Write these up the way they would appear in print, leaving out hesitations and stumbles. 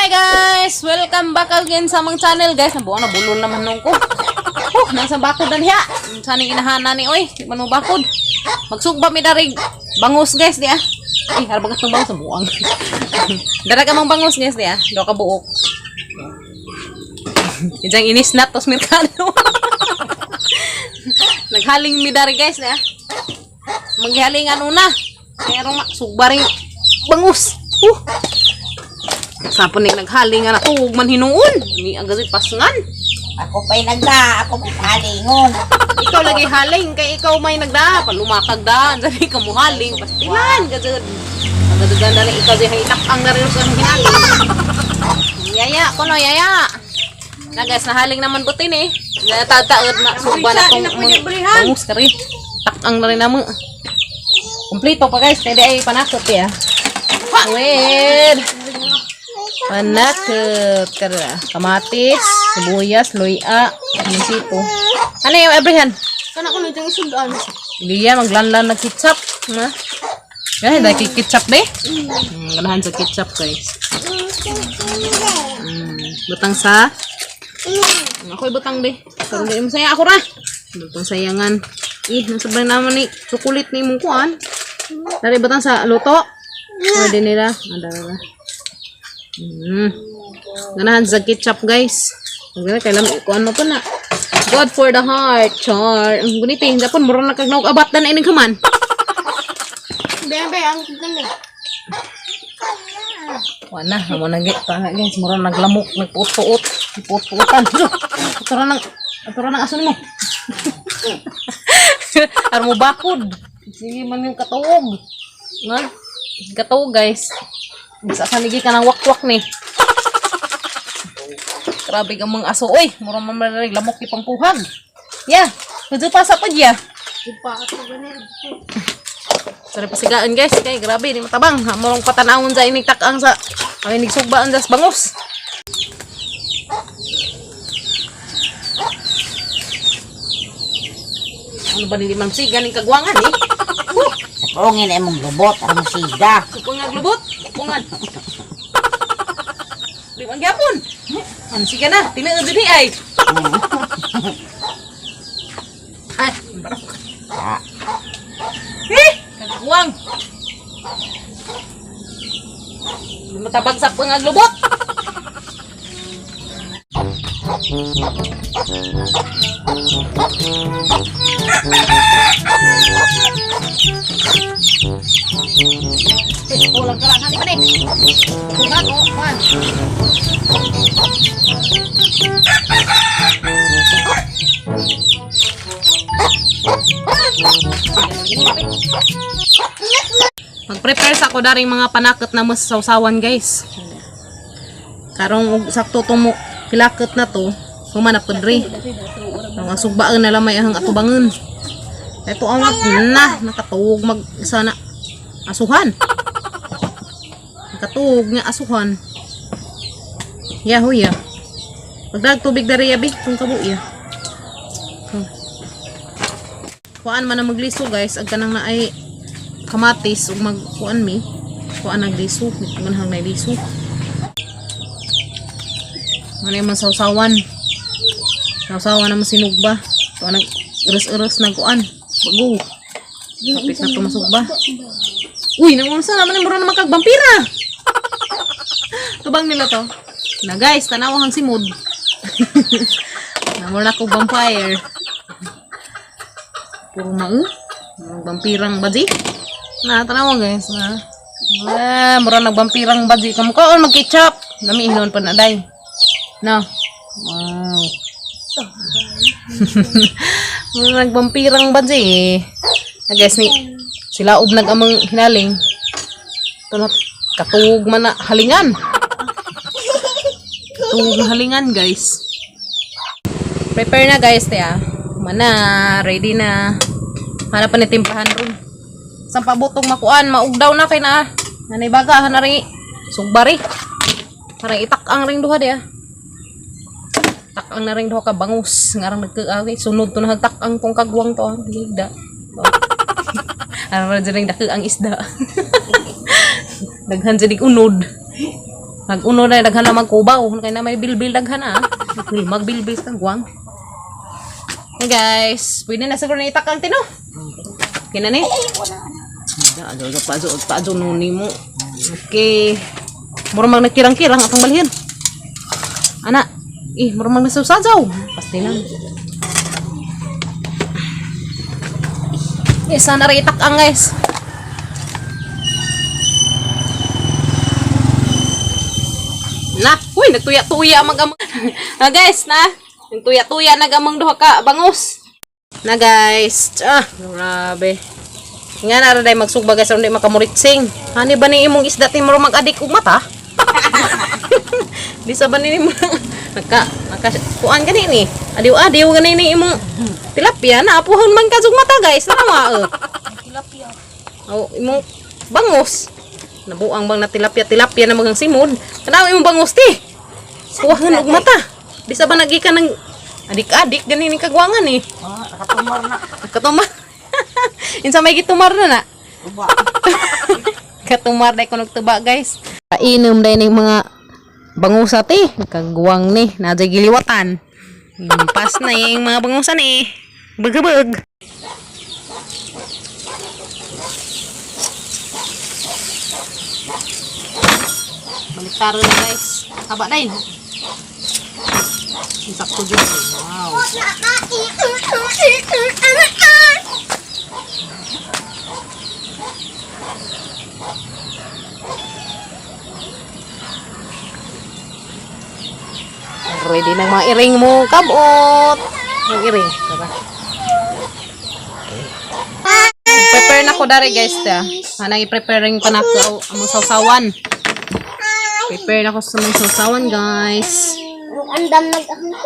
Hi guys! Welcome back again sa among channel guys. Nabuang na bulol naman nung ko. Nasa bakod na niya. Sana inahana ni oy. Di man mo bakod. Magsugba mi darig bangus guys di ah. Ay, harap bagat ng bangus sa buang. Daraga mong bangus guys di ah. Do ka buok. Ijang inis na tos merkado. Naghaling mi darig guys di ah. Maghalingan una. Pero magsugba ring bangus. Sapon ni naghalingan ako ug man hinuon. Ni agad pasungan. Ako pa'y nagda, ako pa'y halingon. Ikaw lagi haling kay ikaw may nagda, palumakag da, dali ka mo haling pastilan gajud. Agad ganda na ikaw dihay itak-ang na rin sa hinaling. Yaya, kono yaya. Na guys, nahaling naman butin eh. Natataod na suba na tong bangus kari. Tak-ang na rin namo. Kompleto pa guys, pwede ay panakot ya. Wait. Panakot kada kamatis, sibuyas, luya, sito. Ano yung everyhan? Kana ko nitong isudan. Hindi yan, maglanlan na ketchup. Yan, dahil ketchup deh. Ganahan sa ketchup guys. Butang sa? Ako'y butang deh. Pero hindi mo saya ako ra. Butang sayangan. Nasabay naman ni chocolate ni mong kuhan. Dari butang sa luto. Pwede nila. Adara. Ganahan sa ketchup guys. Kailan ikuan mo to na. God for the heart, char. Ang gunit eh. Dapon, murang nakagnaog abat na ining kaman. Bebe, ang ganda. Wana, naman nagit pa guys. Murang naglamok, nagpuot-puot. Nagpuot-puotan. Aturan ng aso mo. Ar mo bakod. Sige man yung katuog. Nga, katuog guys. Sa sanigi ka ng wakwak ni. Grabe ka mga aso. Uy, murang mamarig lamok ipang puhag. Yeah, medyo pasa pa diya. Ipa ato ganun. Sorry pasigaan guys. Kay grabe, di matabang. Murang patanawon sa inig takang sa inig sugbaan sa bangus. Ano ba hindi man siga ng kagwangan eh? Sa pungin ay mong lubot, ang siga. Supungan glubot. Supungan. Di man gyapon. Ano siga na? Tinuod din ay. Ay, barok. Kagwang. Matabag sa pangaglubot. Ulang kerang nanti nih. Bukan kok, man. Mag-prepare sa ako daring mga panakot na masasawsawan guys. Karong sakto tumo kilakot na to, humana podre. Ang sugbaan na lamay ang atubangon. Ito ang na nakatuog mag sana asuhan. Nakatuog nga asuhan. Yaho ya. Pagdag tubig dari abi kung kabo ya. Kuan man na magliso guys, ag kanang na ay kamatis ug magkuan mi. Kuan nagliso, nitong hang na liso. Manay man sawsawan. Sawsawan na masinugba. Kuan nag eres-eres na kuan. Bago. Kapit na tumasugba. Uy, nangunsa naman yung mura naman kag vampira. Tubang nila to. Na guys, tanawa hang simod. Namor na ko vampire. Puro mau. Vampirang badji. Na tanawa guys na. Mura nag vampirang badji. Kamu kaon mag-ketchup. Lami ihon pa na day. No. Wow. Mura nag vampirang badji. Guys ni sila ub nag-amang hinaling. Ito katuog man na halingan. Katuog na halingan guys. Prepare na guys tiya. Mana ready na. Hanap pa ni timpahan ron. Sang pabutong makuan maugdaw na kay na. Nanay baga hanari sugbari. Para itak-ang ring duha dia. Tak-ang na ring duha ka bangus. Ngarang nagkaagi sunod to na tak-ang tong kagwang to. Ligda. Ano na dyan daki ang isda. Daghan dyan unod. Nag-uno na daghan na magkubaw. Kaya na may bilbil daghan na. Magbilbil sa guwang. Hey guys, pwede na siguro na itak ang tino. Kina ni? Pazo nuni mo. Okay. Murang nagkirang-kirang atong balhin. Ana, murang nasusajaw. Pasti lang. Sana rin itak ang guys. Na, uy, nagtuya-tuya mag-amang. Na guys, na. Nagtuya-tuya nag-amang duha ka bangus. Na guys. Grabe. Nga na rin magsugba guys, hindi makamuritsing. Hani ba ni imong isda ti maro mag-adik og mata? Di sa ba ni mo kuan gani ni. Adiw-adiw gani ni imong tilapia na apuhon man kasug mata guys. Tama tilapia. Oh, imong bangus. Nabuang bang na tilapia na magang simod. Kanaw imong bangus ti. Kuwahan og mata. Di sa ba nagikan ng adik-adik gani ni kagwangan ni. Nakatumar na. Katumar. Insa may gitumar na. Tuba. Katumar dai kuno tuba guys. Painom dai ning mga bangusa ti. Kagwang ni na giliwatan. Pas na yung mga bangusa ni. Bug-bug. Baliktaro na guys. Haba dai. Sakto dyan. Wow. Ready ng mga iring mo, kabot. Ang iring. Tara. Prepare na ko dari guys. Hanang i-preparing pa na ko ang sausawan. Prepare na ko sa mga sausawan guys. Andam nag-ahang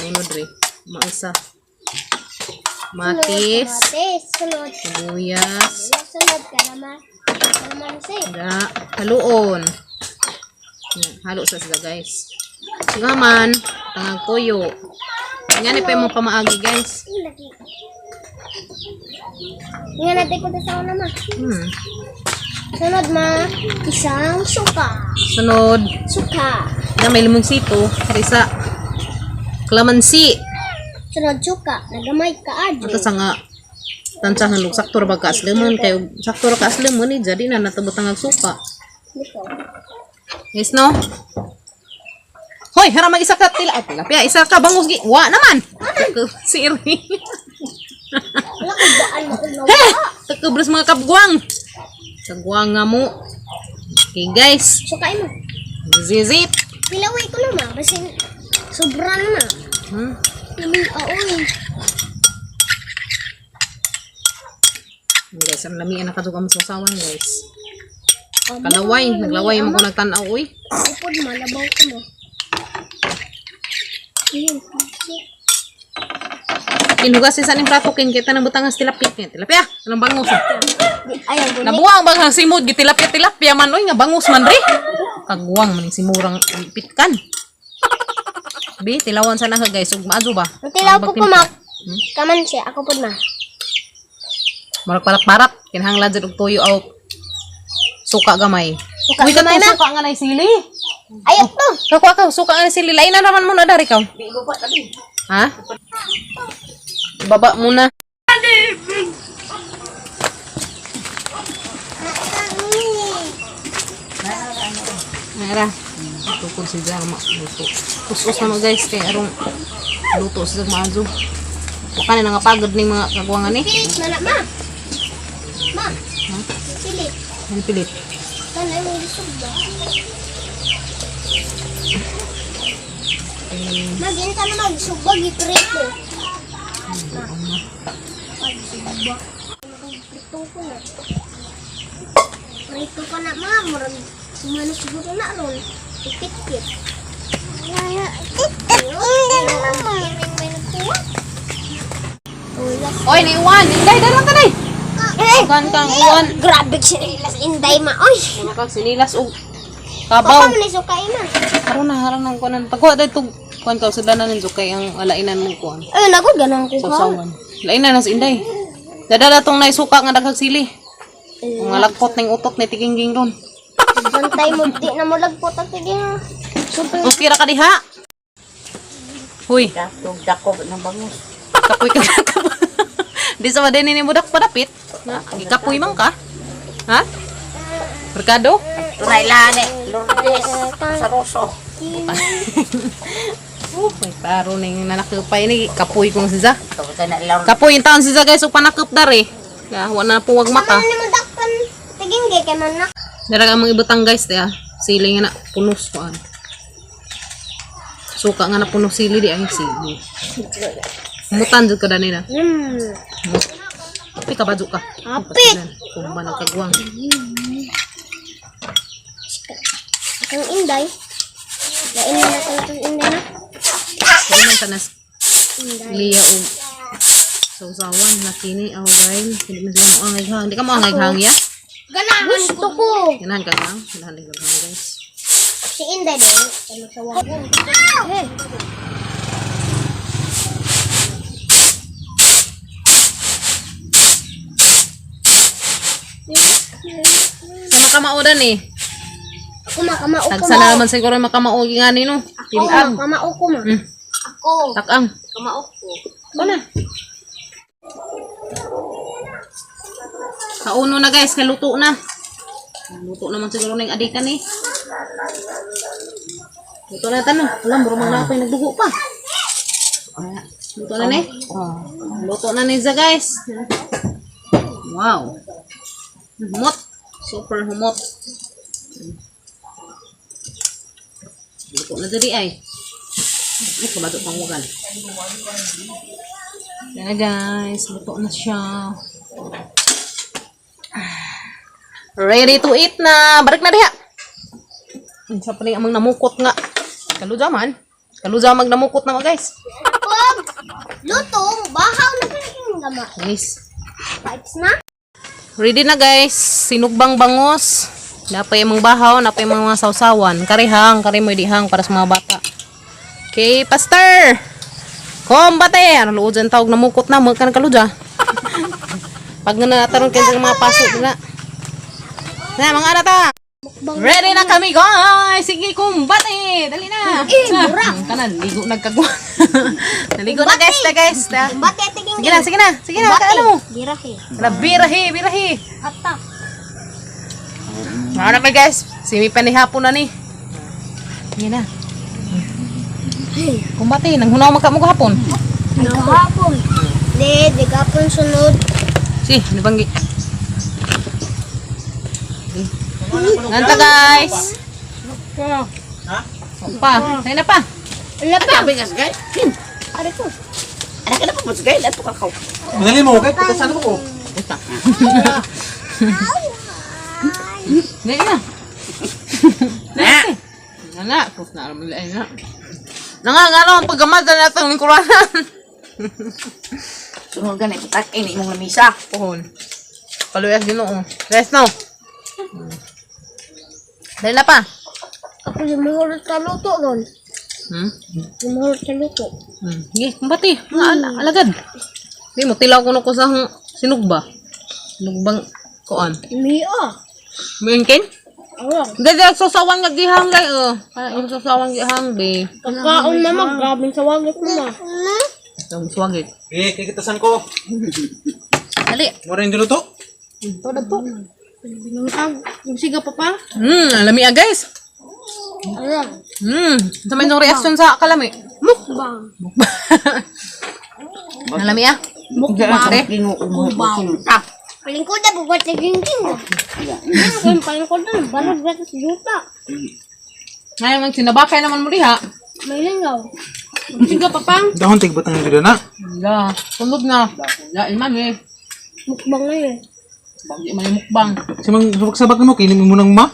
Munod rin. Mausa. Matis. sunod. Sibuyas. Sunod ka naman. Da. Haluon. Halo sa sila guys. Ngaman. Tangang toyo. Yan pa yung mga pamaagi guys. Nga natin ko sa naman. Sunod ma, isang suka. Sunod. Suka. Na may limonsito. Karisa. Kalamansi. Sunod suka. Nagamay ka adi. Ito sa nga. Tansahan lug sakto ra ba kaaslimon kayo sakto ra kaaslimon ni jadi na natabot ang suka. Dito. Yes no. Hoy, hara mag isa ka tilapia, isa ka bangus gi. Wa naman. Si Iri. Wala ko daan mo kung Takubres mga kabguang. Kagwang nga mo. Okay guys. Sukain mo. Zizip. Pilaway ko naman. Kasi sobra naman. Namin aoy. Guys, ang lamian na kadugam sa sawan guys. Kalaway, naglaway mo ko nagtanaw uy. Upod mo, labaw ko mo. Ayun. Kinugas sa ning prato kin kita nang butangas tilapia. Tilapia, anong bangus? Ayaw ko. Nabuang bang simod gi tilapia man oy nga bangus man ri. Kagwang man simurang pitkan. Bi tilawan sana ka guys, ug maazo ba? Tilaw po ko ma. Kaman siya, ako po ma. Marag parat-parat kinahanglan jud og tuyo aw suka gamay. Suka Uy, gamay, katong ma. suka nga nay sili. Ayaw to. Kakuha ka, suka nga nay sili. Lain na naman mo na dari ka. Ha? Baba muna. Nara. Tukod si Jarma. Luto. Us-us na mga guys. Kaya arong luto sa maazo. Baka na nangapagod ng mga kagwangan eh. Pilit na na, ma. Ma. Pilit. Ano pilit? Sana yung lisog ba? Magin ka na mag-lisog ba? Giprito. Mag-lisog Prito ko na. Prito ko na, ma. Murag sumanos siguro na ron. Ipit-pit. Oy, naiwan! Inday, dalang ka day! Gan kang uwan. Grabe sinilas inday ma. Oy. Mga kang sinilas o Baka kabaw. mo nisukay na. Harang ng kuanan. Pagkuha daw itong kuan ka, sudanan ng sukay ang alainan mong kuan. Ay, nagod ganang ko ha. Sausawan. Lainan na sa inday. Dadala tong naisuka nga daghang sili. Ang alagpot ng utot ni Tigingging ron. Bantay mo, di na mo lagpot at tigil. Super. Okay ra ka diha. Huy, Datog dako ng bangus. kapoy ka kapoy. Di sa madin ni budak padapit. Na, ikapoy man ka? Ha? Merkado? Tunay lani, Lourdes, sa Rosso. May paro ning nanakupay ni kapoy kong siya. Kabutan na Lourdes. Kapoy yung taon siya guys, ug panakop dari. Ya, wala na puwag mata. Ano mo dakpan? Tiging gay kay man na. Dara ka mga ibutang guys, ya. Sili nga na punos ko an. Suka nga na punos sili di ay sili. Mutan jud ka dani na. Api ka badyo ka. Api. Kung ba nagkagwang. Ang inday. Lain na natin itong inday na. Kaya man tanas Inday. liya o sausawan na kini away. Hindi man sila mo angay hang. Hindi ka mo angay hang ya? Ganahan gusto ko. Ganahan ka hang. Ganahan ka hang guys. Si inday na yun. Ano sa wagon. Eh. Sa makamaudan eh. Ako makamao ko Tagsa na naman siguro makamao nga ni no. Ako Tilang. makamao ko ma. Hmm. Ako. Takang. Kamao ko. Ito na. Kauno na guys, kay luto na. Luto naman siguro na yung adikan eh. Luto na tanong. Alam, burumang na ako yung nagdugo pa. Luto na ni. Luto na ni Za guys. Wow. Humot. Super humot. Luto na jadi ay. Ay, kabato pang wagan. Yan na guys, luto na siya. Ready to eat na. Balik na diha. Sa pa rin amang namukot nga. Kaluja man. Kaluja mag namukot na nga guys. Ako. Lutong. Bahaw na pinaging gama. Nice. Pipes na. Ready na guys. Sinugbang bangos. Napay amang bahaw, napay amang mga sausawan. Karihang, karimoy dihang para sa mga bata. Okay, pastor. Kombate. Ano luod dyan tawag namukot na. Magkan kaluja. Pag nga nataron kayo sa mga pasok na. Na, mga anata. Ready na kami, guys! Sige, kumbate! Dali na! Kanan, ligo nagkagwa. Naligo na, guys, na. Bate tiging Sige na, ano mo? Birahe. Birahi. Hatak. Ano na, guys? Simi panihapon na ni. Sige na. Kumbate, nanghunaw magka mo kahapon. Nagahapon. Di gapon sunod. Si, nabanggi. Nanta, guys! Ha? Pa, tayo na pa. Ala pa. Sabi nga sagay. Ari ko. Anak ka na pa mo sagay. Lato ka kaw. Madali mo, okay? Patasan mo ko. Dali na. Nga, pus na alam nila na. Nangangano ang pagkamata na itong lingkuranan. Sunod ka na ipatak. Ini mong lamisa. Pohon. Paluyas ginoo. Rest now. Dali na pa. Ako yung mahulot sa luto ron. Yung mahulot sa luto. Sige, kumbati. Mga alagad. Di mo, tilaw ko na ko sa sinugba. Sinugbang kuan. Mia. Mingkin? Alam. Gada, sasawang nga gihang gay. Yung sasawang gihang, be. Pagkaon na maggrabing sa wagit mo na. Yung swagit. Eh, kikitasan ko. Dali. Mo rin diluto? Ito na to. Yung siga pa pa? Alami guys. Alam. Sa may reaction sa kalami. Mukbang. Alami Mukbang. Mukbang. Palingkod na bugat na gingging na. Kung palingkod na, balog gratis juta. Ngayon, ang sinabakay naman mo diha. May lingaw. Siga pa pa? Dahon tigbat ang gida na. Wala. Tulog na. Wala, iman eh. Mukbang na yun. Bagay man yung mukbang. Simang sabak mo, kinin mo nang ma.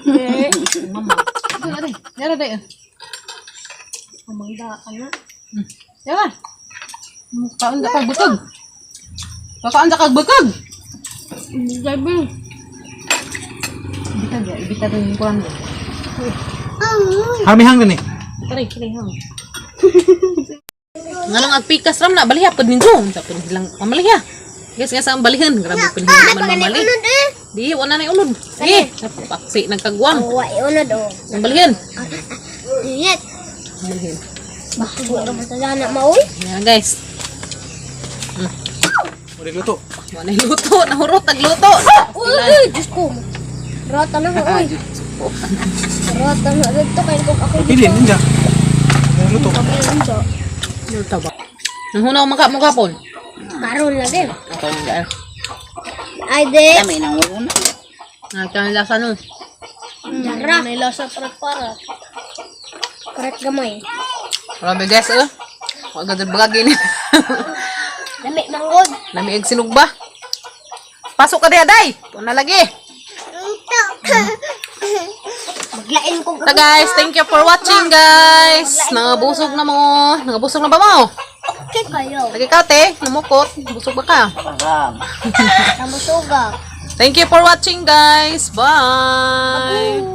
Eh. Mama. Yara day. Amanda ka na. Yara. Kaon ka kagbukag. Kakaan ka kagbukag. Sabi. Ibita rin yung kuran. Harmihang din eh. Kari hang. Nga lang agpikas ram na baliha pud ninyo. Sa pud lang pamaliha. Guys, nga sa ang balihan. Grabe pud hindi naman mamali. Di, wala na yung ulod. Eh, paksi, nagkagwang. Oh, wai unod oh. Ang balhin. Init. Balhin. Bakit wala mo sa dana maoy? Yan guys. Wala luto. Wala yung luto. Nahurot, nagluto. Uy, Diyos ko. Rata na ko, uy. Rata na. Ito kayo kung ako Pili, ninja. Wala luto. Luto ba? Nahunaw mga kapon. Karoon na din. Ako yung dahil. Ay, di. Dami nang una. Nagkanilasa nun. Jara. May lasa parat-parat. Parat gamay. Grabe guys, oh. Huwag agad bagagin. Dami mangod. Namiig sinugba. Pasok ka diya, day. Kung nalagi. Maglain ko. So guys, thank you for watching guys. Nangabusog na mo. Nangabusog na ba mo? Okay kayo. Lagi ka te, namukot. Busog ba ka? Parang. Namusuga. Thank you for watching guys. Bye.